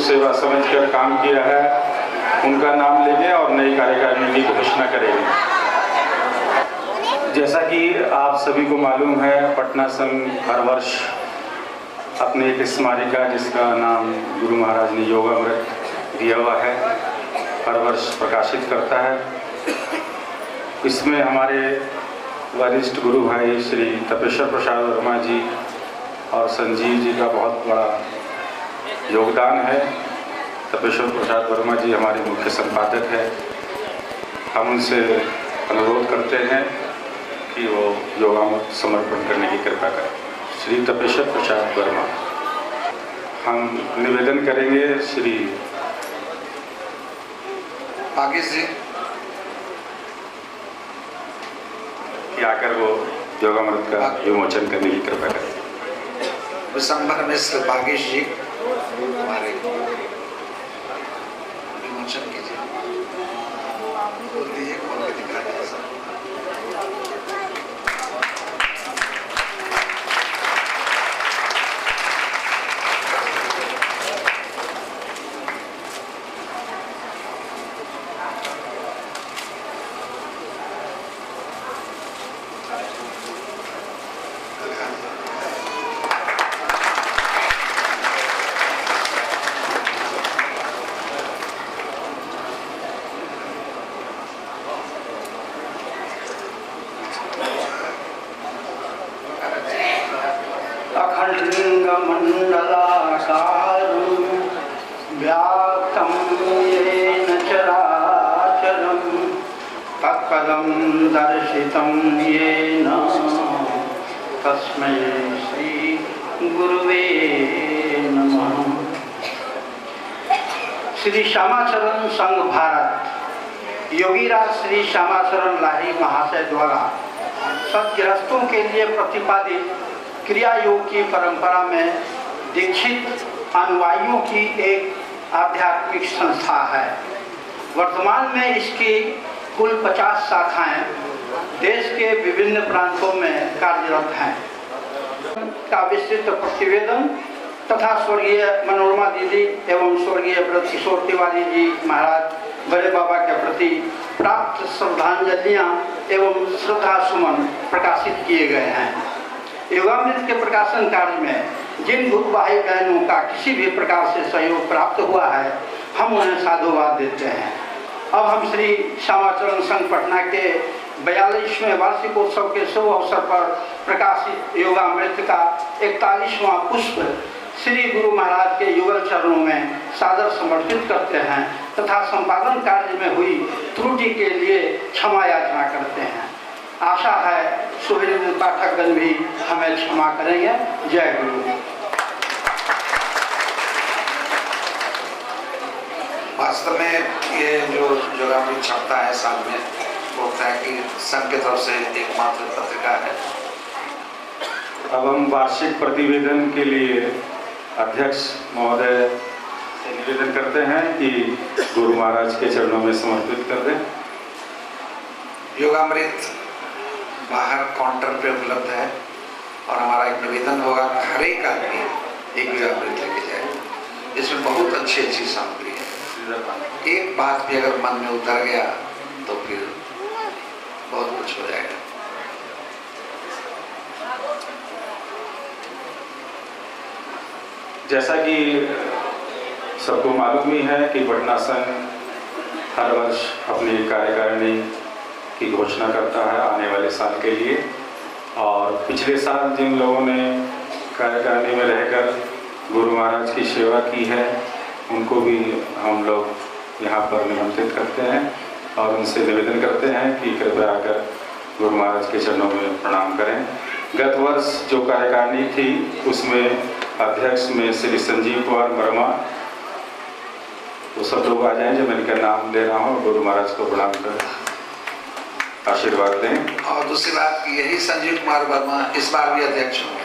सेवा समझकर काम किया है उनका नाम लेंगे और नई कार्यकारिणी की घोषणा करेंगे। जैसा कि आप सभी को मालूम है, पटना संघ हर वर्ष अपने एक स्मारिका जिसका नाम गुरु महाराज ने योगामृत दिया हुआ है, हर वर्ष प्रकाशित करता है। इसमें हमारे वरिष्ठ गुरु भाई श्री तपेश्वर प्रसाद वर्मा जी और संजीव जी का बहुत बड़ा योगदान है। तपेश्वर प्रसाद वर्मा जी हमारे मुख्य संपादक है। हम उनसे अनुरोध करते हैं कि वो योगामृत समर्पण करने की कृपा करें। श्री तपेश्वर प्रसाद वर्मा। हम निवेदन करेंगे श्री भागेश जी कि आकर वो योगामृत का विमोचन करने की कृपा करें। विशंबर मिश्र भागेश जी हमारे विमोचन कीजिए। बोल दीजिए, खोल के दिखा दीजिए सब। अखण्डलिङ्गमण्डलाकारं व्याप्तं येन चराचरं तत्पदं दर्शितं येन तस्मै श्री गुरुवे नमः। श्री श्यामाचरण संघ भारत योगीराज श्री श्यामाचरण लाहिड़ी महाशय द्वारा सद्गृहस्थों के लिए प्रतिपादित क्रिया योग की परंपरा में दीक्षित अनुयायियों की एक आध्यात्मिक संस्था है। वर्तमान में इसकी कुल 50 शाखाएं देश के विभिन्न प्रांतों में कार्यरत हैं। का विस्तृत प्रतिवेदन तथा स्वर्गीय मनोरमा दीदी एवं स्वर्गीय व्रत किशोर तिवारी जी महाराज बड़े बाबा के प्रति प्राप्त श्रद्धांजलियाँ एवं श्रद्धा सुमन प्रकाशित किए गए हैं। योगामृत के प्रकाशन कार्य में जिन गुरु भाई बहनों का किसी भी प्रकार से सहयोग प्राप्त हुआ है, हम उन्हें साधुवाद देते हैं। अब हम श्री श्यामाचरण संघ पटना के 42वें वार्षिकोत्सव के शुभ अवसर पर प्रकाशित योगामृत का 41वां पुष्प श्री गुरु महाराज के युगल चरणों में सादर समर्पित करते हैं तथा संपादन कार्य में हुई त्रुटि के लिए क्षमा याचना करते हैं। आशा है सुहृद पाठकगण भी हमें क्षमा करेंगे। जय गुरु। वास्तव में ये जो योगामृत छपता है साल में, वो होता है कि संघ की तरफ से एकमात्र पत्रिका है। अब हम वार्षिक प्रतिवेदन के लिए अध्यक्ष महोदय से निवेदन करते हैं कि गुरु महाराज के चरणों में समर्पित कर दें। योगामृत बाहर काउंटर पे उपलब्ध है और हमारा एक निवेदन होगा, हर एक आदमी एक योगामृत लेके जाए। इसमें बहुत अच्छी अच्छी सामग्री है। एक बात भी अगर मन में उतर गया तो फिर बहुत कुछ हो जाएगा। जैसा कि सबको मालूम ही है कि पटना संघ हर वर्ष अपनी कार्यकारिणी की घोषणा करता है आने वाले साल के लिए, और पिछले साल जिन लोगों ने कार्यकारिणी में रहकर गुरु महाराज की सेवा की है उनको भी हम लोग यहाँ पर निमंत्रित करते हैं और उनसे निवेदन करते हैं कि कृपया आकर गुरु महाराज के चरणों में प्रणाम करें। गत वर्ष जो कार्यकारिणी थी उसमें अध्यक्ष में श्री संजीव कुमार वर्मा, वो सब लोग आ जाएं जो मैं इनका नाम ले रहा हूँ, गुरु महाराज को प्रणाम कर आशीर्वाद दें। और दूसरी बात कि यही संजीव कुमार वर्मा इस बार भी अध्यक्ष होंगे।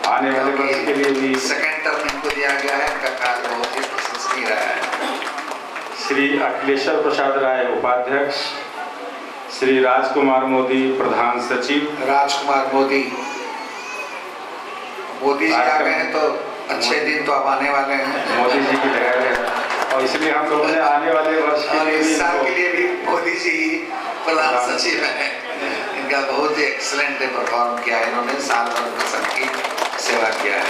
आने वाले वर्ष के लिए भी सेकेंड टर्म इनको दिया गया है। इनका कार्य बहुत ही प्रशंसनीय रहा है। श्री अखिलेश्वर प्रसाद राय उपाध्यक्ष, श्री राजकुमार मोदी प्रधान सचिव। राजकुमार मोदी जी आ गए हैं तो अच्छे दिन तो अब आने वाले हैं। मोदी जी की लहर है और इसलिए हम लोगों ने आने वाले वर्ष के और लिए इस भी साल इनको- के लिए भी मोदी जी प्रधान सचिव हैं। इनका बहुत ही एक्सलेंट परफॉर्म किया है, इन्होंने साल भर संघ की सेवा किया है।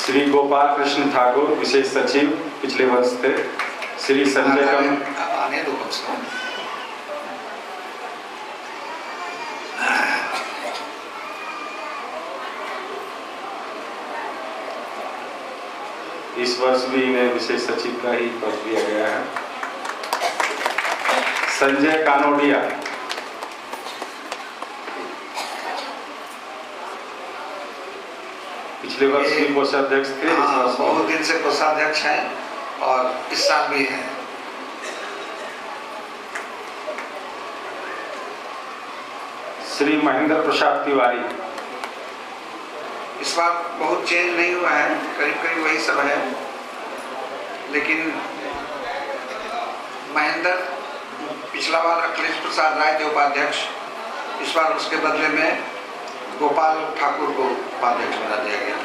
श्री गोपाल कृष्ण ठाकुर विशेष सचिव पिछले वर्ष थे। श्री संजय आने दो कम से कम। इस वर्ष भी इन्हें विशेष सचिव का ही पद दिया गया है। संजय कानोडिया पिछले वर्ष भी कोषाध्यक्ष थे, इस हाँ, वर्ष बहुत दिन से कोषाध्यक्ष हैं और इस साल भी हैं। श्री महेंद्र प्रसाद तिवारी इस बार बहुत चेंज नहीं हुआ है, करीब करीब वही सब है, लेकिन महेंद्र पिछला बार अखिलेश प्रसाद राय थे उपाध्यक्ष, इस बार उसके बदले में गोपाल ठाकुर को उपाध्यक्ष बना दिया गया।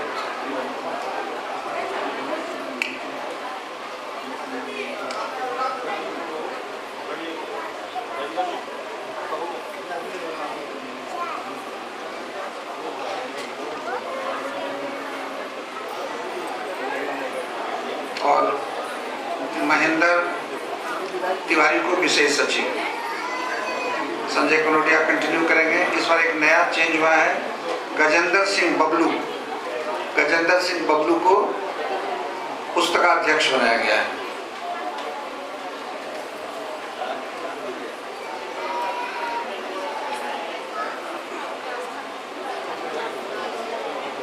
और महेंद्र तिवारी को विशेष सचिव, संजय कनोडिया कंटिन्यू करेंगे। इस बार एक नया चेंज हुआ है, गजेंद्र सिंह बबलू को पुस्तकाध्यक्ष बनाया गया है।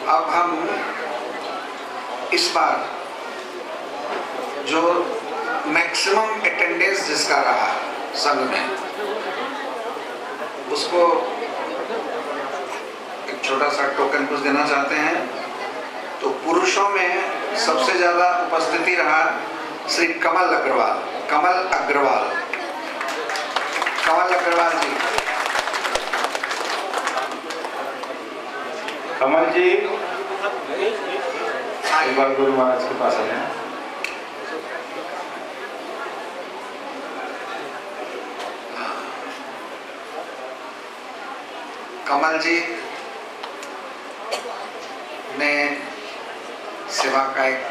अब हम इस बार जो मैक्सिमम अटेंडेंस जिसका रहा संघ में, उसको एक छोटा सा टोकन कुछ देना चाहते हैं। तो पुरुषों में सबसे ज्यादा उपस्थिति रहा श्री कमल अग्रवाल जी। कमल जी एक बार गुरु महाराज के पास आए। कमल जी ने सेवा का एक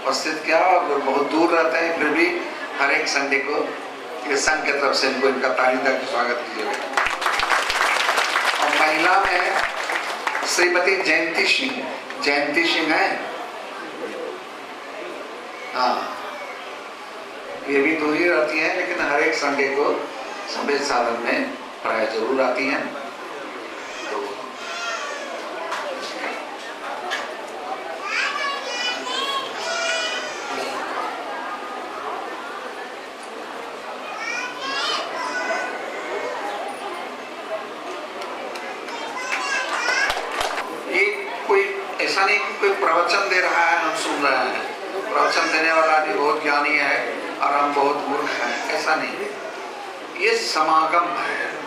उपस्थित किया और वो बहुत दूर रहते हैं, फिर भी हर एक संडे को इस संघ की तरफ से इनको इनका तारीदार स्वागत कीजिएगा। और महिला में श्रीमती जयंती सिंह है। हाँ, ये भी दूर ही रहती हैं, लेकिन हर एक संडे को संवेद साधन में प्राय जरूर आती हैं। तो ये कोई ऐसा नहीं कि कोई प्रवचन दे रहा है हम सुन रहे हैं, प्रवचन देने वाला भी बहुत ज्ञानी है और हम बहुत मूर्ख हैं, ऐसा नहीं है। ये समागम है।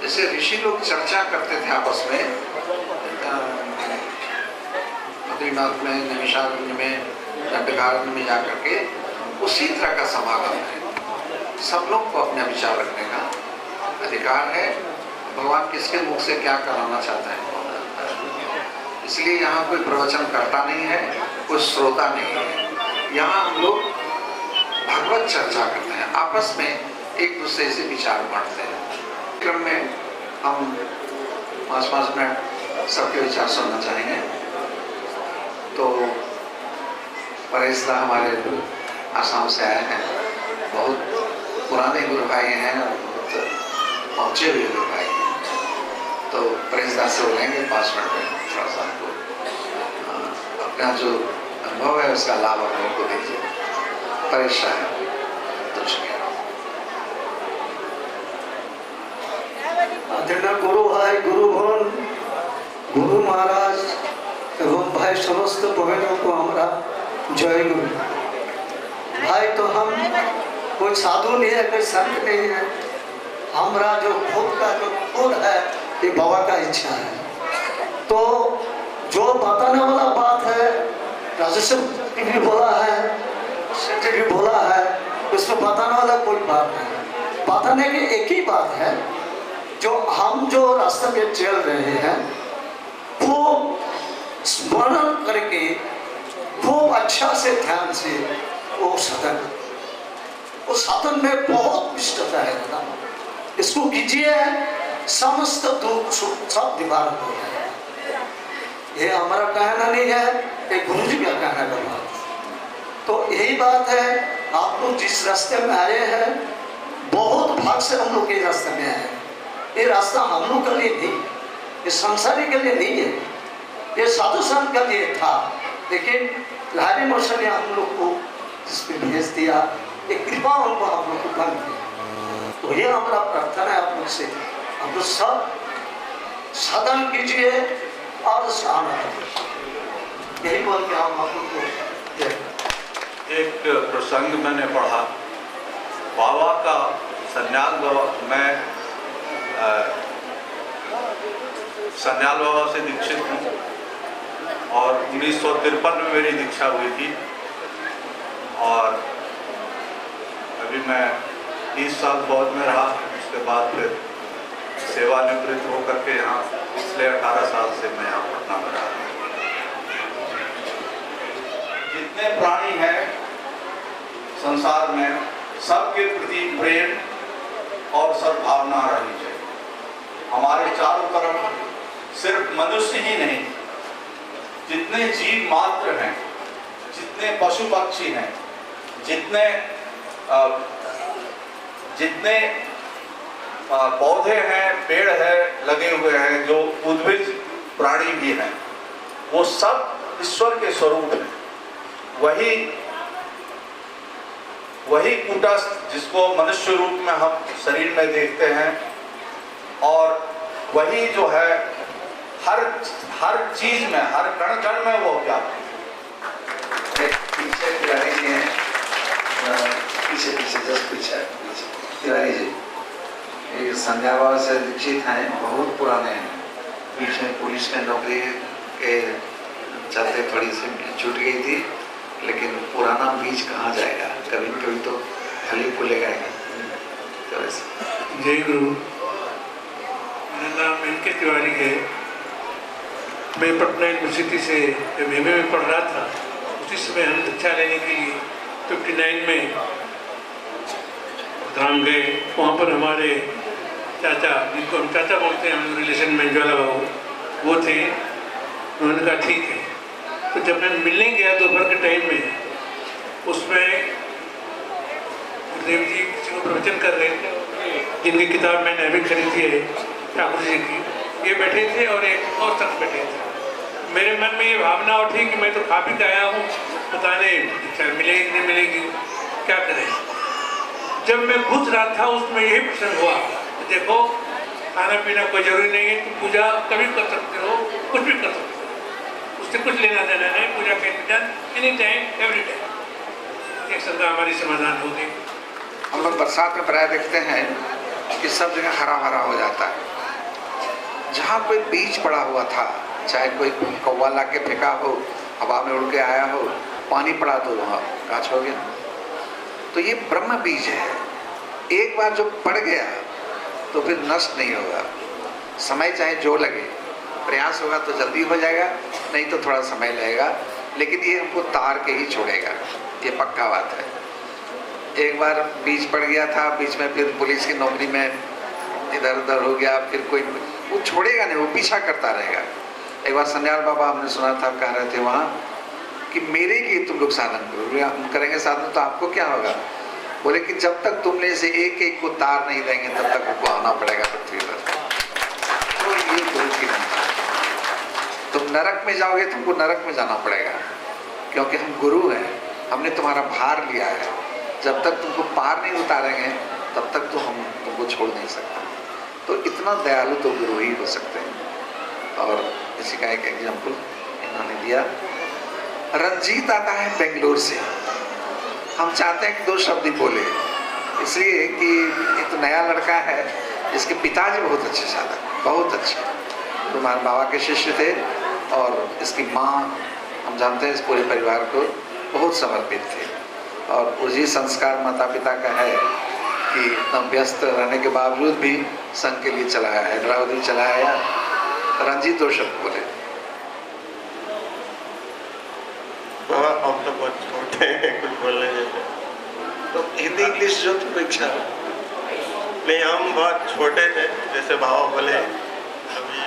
जैसे ऋषि लोग चर्चा करते थे आपस में, बद्रीनाथ में, नैमिषारण्य में, दंडकारण्य में जाकर के, उसी तरह का समागम है। सब लोग को अपने विचार रखने का अधिकार है। भगवान किसके मुख से क्या कराना चाहता है, इसलिए यहाँ कोई प्रवचन करता नहीं है, कोई श्रोता नहीं है। यहाँ हम लोग भगवत चर्चा करते हैं, आपस में एक दूसरे से विचार बांटते हैं। क्रम में हम 5-5 मिनट सबके विचार सुनना चाहेंगे। तो परेश दा हमारे आसाम से आए हैं, बहुत पुराने गुरु भाई हैं और बहुत पहुँचे हुए गुरु भाई हैं। तो परेश दा से बोलेंगे 5 मिनट में, थोड़ा सा आपको अपना जो अनुभव है उसका लाभ आप लोगों को दीजिए। परेश है तो आदरणीय गुरु भाई, गुरु भवन, गुरु महाराज एवं भाई समस्त बहनों को हमारा जय गुरु। भाई तो हम कोई साधु नहीं है, कोई संत नहीं है, हमारा जो खुद का जो खुद है ये बाबा का इच्छा है। तो जो बताने वाला बात है, राजस्व भी बोला है, सेक्रेटरी भी बोला है, उसमें बताने वाला कोई बात नहीं। बताने की एक ही बात है, जो हम जो रास्ते में चल रहे हैं वो स्मरण करके खूब अच्छा से ध्यान से वो साधन में बहुत निष्ठता है ना, इसको कीजिए, समस्त दुख सुख सब निवारण हो जाएगा। ये हमारा कहना नहीं है, ये गुरु जी का कहना का बात। तो यही बात है, आप लोग जिस रास्ते में आए हैं, बहुत भाग से हम लोग ये रास्ते में आए। ये रास्ता हम लोग के लिए नहीं, ये संसारी के लिए नहीं है, ये साधु संत के लिए था, लेकिन लारी मोर्शा ने हम लोग को इसमें भेज दिया, एक कृपा उनको हम लोग को बन दिया। तो ये हमारा प्रार्थना है आप लोग से, हम लोग सब साधन कीजिए और आनंद, यही बोल के हम आप लोग को। एक प्रसंग मैंने पढ़ा, बाबा का संन्यास बाबा, मैं संन्यास बाबा से दीक्षित हूँ और 1953 में मेरी दीक्षा हुई थी और अभी मैं 30 साल बौद्ध में रहा। उसके बाद फिर सेवानिवृत्त होकर के यहाँ पिछले 18 साल से मैं यहाँ पटना में रहा। जितने प्राणी हैं संसार में, सबके प्रति प्रेम और सद्भावना रहनी चाहिए। हमारे चारों तरफ सिर्फ मनुष्य ही नहीं, जितने जीव मात्र हैं, जितने पशु पक्षी हैं, जितने पौधे हैं, पेड़ है लगे हुए हैं, जो उद्भिज प्राणी भी हैं, वो सब ईश्वर के स्वरूप हैं। वही कूटस्थ जिसको मनुष्य रूप में हम शरीर में देखते हैं, और वही जो है हर चीज में, हर कण कण में वो क्या पीछे तिवारी जी हैं, पीछे जस्ट पीछे तिवारी जी, ये संध्या बाबा से दीक्षित हैं, बहुत पुराने हैं। बीच में पुलिस में नौकरी के चलते थोड़ी सी छूट गई थी, लेकिन पुराना बीज कहाँ जाएगा, कभी न कभी तो फली फूलेगा ही। जय गुरु। मेरा नाम इनके तिवारी है। मैं पटना यूनिवर्सिटी से जब एमए में पढ़ रहा था, उसी समय हम दीक्षा लेने के लिए 59 में धाम गए। वहाँ पर हमारे चाचा, जिनको हम चाचा बोलते हैं, हम रिलेशन में ज्वाला बाबू, वो थे। उन्होंने कहा ठीक है। तो जब मैं मिलने गया दोपहर के टाइम में, उसमें गुरुदेव जी किसी को प्रवचन कर रहे थे, जिनकी किताब मैंने अभी खरीदी है ठाकुर जी की। ये बैठे थे और एक और शख्स बैठे थे। मेरे मन में ये भावना उठी कि मैं तो खा पी के आया हूँ, पता नहीं दीक्षा मिलेगी नहीं मिलेगी, क्या करें। जब मैं घुस रहा था, उसमें यही प्रश्न हुआ, देखो खाना पीना कोई जरूरी नहीं है, तुम पूजा कभी कर सकते हो, कुछ भी कर सकते हो, उससे कुछ लेना देना नहीं। पूजा का इंतजार एनी टाइम एवरी टाइम। एक शंका हमारी समाधान हो गई। हम लोग बरसात में प्राय देखते हैं कि सब जगह हरा भरा हो जाता है। जहाँ कोई बीज पड़ा हुआ था, चाहे कोई कौवा ला के फेंका हो, हवा में उड़ के आया हो, पानी पड़ा तो वहाँ गाछ हो गया। तो ये ब्रह्म बीज है, एक बार जो पड़ गया तो फिर नष्ट नहीं होगा। समय चाहे जो लगे, प्रयास होगा तो जल्दी हो जाएगा, नहीं तो थोड़ा समय लगेगा, लेकिन ये हमको तार के ही छोड़ेगा, ये पक्का बात है। एक बार बीज पड़ गया था, बीच में फिर पुलिस की नौकरी में इधर उधर हो गया, फिर कोई वो छोड़ेगा नहीं, वो पीछा करता रहेगा। एक बार संन्याल बाबा हमने सुना था, कह रहे थे वहाँ कि मेरे लिए तुम लोग साधन करो, हम करेंगे साधन तो आपको क्या होगा। बोले कि जब तक तुमने से एक एक को तार नहीं देंगे, तब तक उनको आना पड़ेगा पृथ्वी पर। तो ये गुरु की मंत्र है। तुम नरक में जाओगे, तुमको नरक में जाना पड़ेगा, क्योंकि हम गुरु हैं, हमने तुम्हारा भार लिया है। जब तक तुमको पार नहीं उतारेंगे, तब तक तो हम तुमको छोड़ नहीं सकते। तो इतना दयालु तो गुरु ही हो सकते हैं। और इसी का एक एग्जाम्पल इन्होंने दिया। रंजीत आता है बेंगलोर से, हम चाहते हैं कि 2 शब्द ही बोले, इसलिए कि एक तो नया लड़का है, इसके पिताजी बहुत अच्छे साधक, बहुत अच्छे, तुम्हारे बाबा के शिष्य थे, और इसकी माँ, हम जानते हैं इस पूरे परिवार को बहुत समर्पित थे। और उसी संस्कार माता पिता का है कि इतना व्यस्त रहने के बावजूद भी संघ के लिए चलाया, हैदराबादी चलाया। रंजीत दो शब्द बोले। हम तो बहुत छोटे हैं कुछ बोलने जैसे, तो हिंदी इंग्लिश जो तुम इच्छा हो। नहीं हम बहुत छोटे थे, जैसे बाबा बोले अभी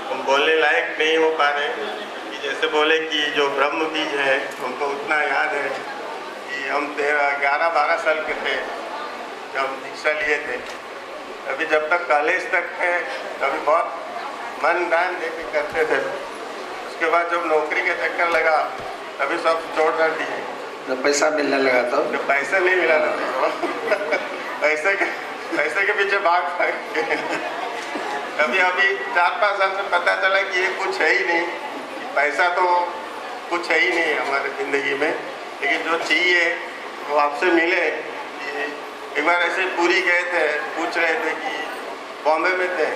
हम बोलने लायक नहीं हो पा रहे कि जैसे बोले कि जो ब्रह्म बीज है हमको उतना याद है कि हम 11-12 साल के थे जब दीक्षा लिए थे। अभी जब तक कॉलेज तक थे तभी बहुत मन दान दे के करते थे। उसके बाद जब नौकरी के चक्कर लगा तभी सब छोड़ कर दिए। जब पैसा मिलने लगा तब जब पैसे नहीं मिला था पैसे के पीछे भाग के अभी 4-5 साल से पता चला कि ये कुछ है ही नहीं, पैसा तो कुछ है ही नहीं हमारी ज़िंदगी में, लेकिन जो चाहिए वो आपसे मिले। एक बार ऐसे पूरी गए थे, पूछ रहे थे कि बॉम्बे में थे,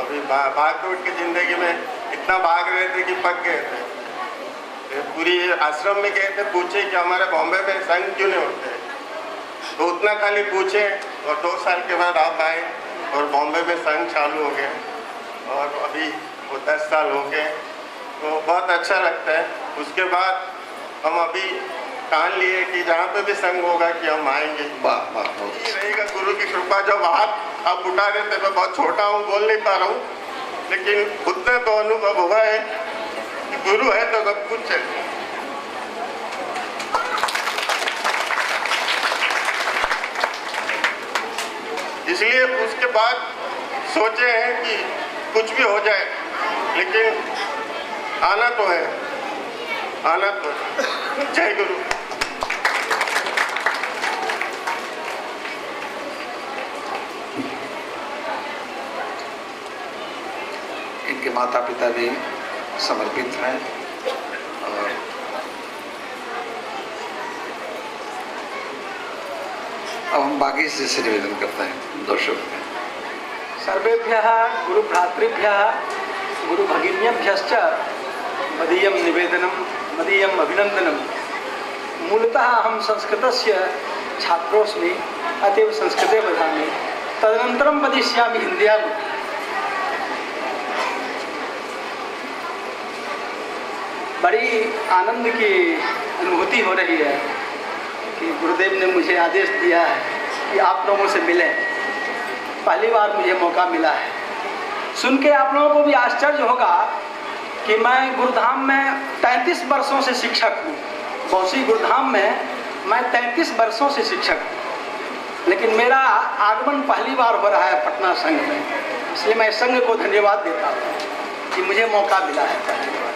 अभी भाग दौड़ की ज़िंदगी में इतना भाग रहे थे कि पक गए थे। पूरी आश्रम में गए थे, पूछे कि हमारे बॉम्बे में संघ क्यों नहीं होते, तो उतना खाली पूछे और 2 साल के बाद आप आए और बॉम्बे में संघ चालू हो गए और अभी वो 10 साल हो गए, तो बहुत अच्छा लगता है। उसके बाद हम अभी ठान लिए कि जहाँ पे भी संघ होगा कि हम आएंगे। ये रहेगा गुरु की कृपा। जब हाथ आप उठा रहे थे, मैं बहुत छोटा हूँ, बोल नहीं पा रहा हूँ, लेकिन उतना तो अनुभव हुआ है कि गुरु है तो सब कुछ है। इसलिए उसके बाद सोचे हैं कि कुछ भी हो जाए लेकिन आना तो है, आना तो है। जय गुरु। इनके माता पिता भी समर्पित हैं और अब हम बाकी से निवेदन करते हैं 2 शब्द। सर्वेभ्यः गुरुभ्रातृभ्यः गुरुभगिन्यभ्यश्च मदीयं निवेदनं मदीयम् अभिनन्दनं। मूलतः अहं संस्कृतस्य छात्रोऽस्मि, अतएव संस्कृते वदामि, तदनन्तरं वदिष्यामि हिन्द्यां। बड़ी आनंद की अनुभूति हो रही है कि गुरुदेव ने मुझे आदेश दिया है कि आप लोगों से मिलें। पहली बार मुझे मौका मिला है। सुन के आप लोगों को भी आश्चर्य होगा कि मैं गुरुधाम में 33 वर्षों से शिक्षक हूँ। बौसी गुरुधाम में मैं 33 वर्षों से शिक्षक हूँ, लेकिन मेरा आगमन पहली बार हो रहा है पटना संघ में। इसलिए मैं संघ को धन्यवाद देता हूँ कि मुझे मौका मिला है पहली बार।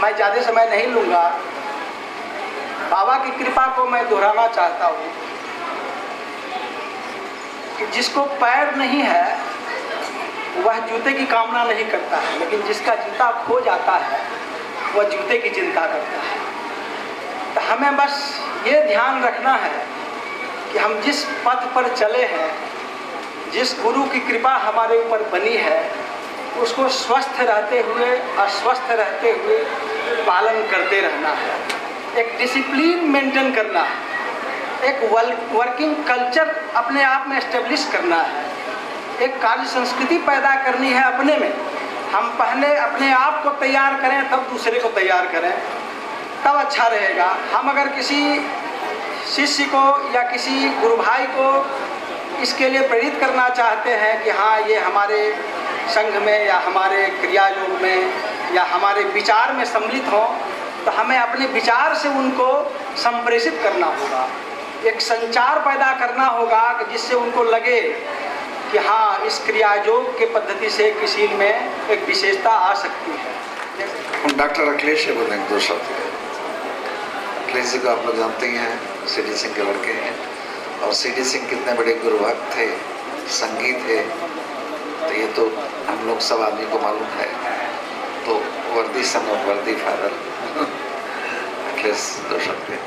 मैं ज़्यादा समय नहीं लूँगा। बाबा की कृपा को मैं दोहराना चाहता हूँ कि जिसको पैर नहीं है वह जूते की कामना नहीं करता है, लेकिन जिसका जूता खो जाता है वह जूते की चिंता करता है। तो हमें बस ये ध्यान रखना है कि हम जिस पथ पर चले हैं, जिस गुरु की कृपा हमारे ऊपर बनी है, उसको स्वस्थ रहते हुए अस्वस्थ रहते हुए पालन करते रहना है। एक डिसिप्लिन मेंटेन करना है, एक वर्किंग कल्चर अपने आप में एस्टेब्लिश करना है, एक कार्य संस्कृति पैदा करनी है अपने में। हम पहले अपने आप को तैयार करें, तब दूसरे को तैयार करें, तब अच्छा रहेगा। हम अगर किसी शिष्य को या किसी गुरु भाई को इसके लिए प्रेरित करना चाहते हैं कि हाँ ये हमारे संघ में या हमारे क्रिया योग में या हमारे विचार में सम्मिलित हों, तो हमें अपने विचार से उनको संप्रेषित करना होगा, एक संचार पैदा करना होगा कि जिससे उनको लगे कि हाँ इस क्रिया योग के पद्धति से किसी में एक विशेषता आ सकती है। डॉक्टर अखिलेश से बोलेंगे 2 शब्द। अखिलेश जी को आप लोग जानते ही हैं, सीडी सिंह के लड़के हैं, और सीडी सिंह कितने बड़े गुरुभक्त थे, संगीत थे, तो ये तो हम लोग सब आदमी को मालूम है। तो वर्दी सन ऑफ वर्दी फादर। अखिलेश 2 शब्द।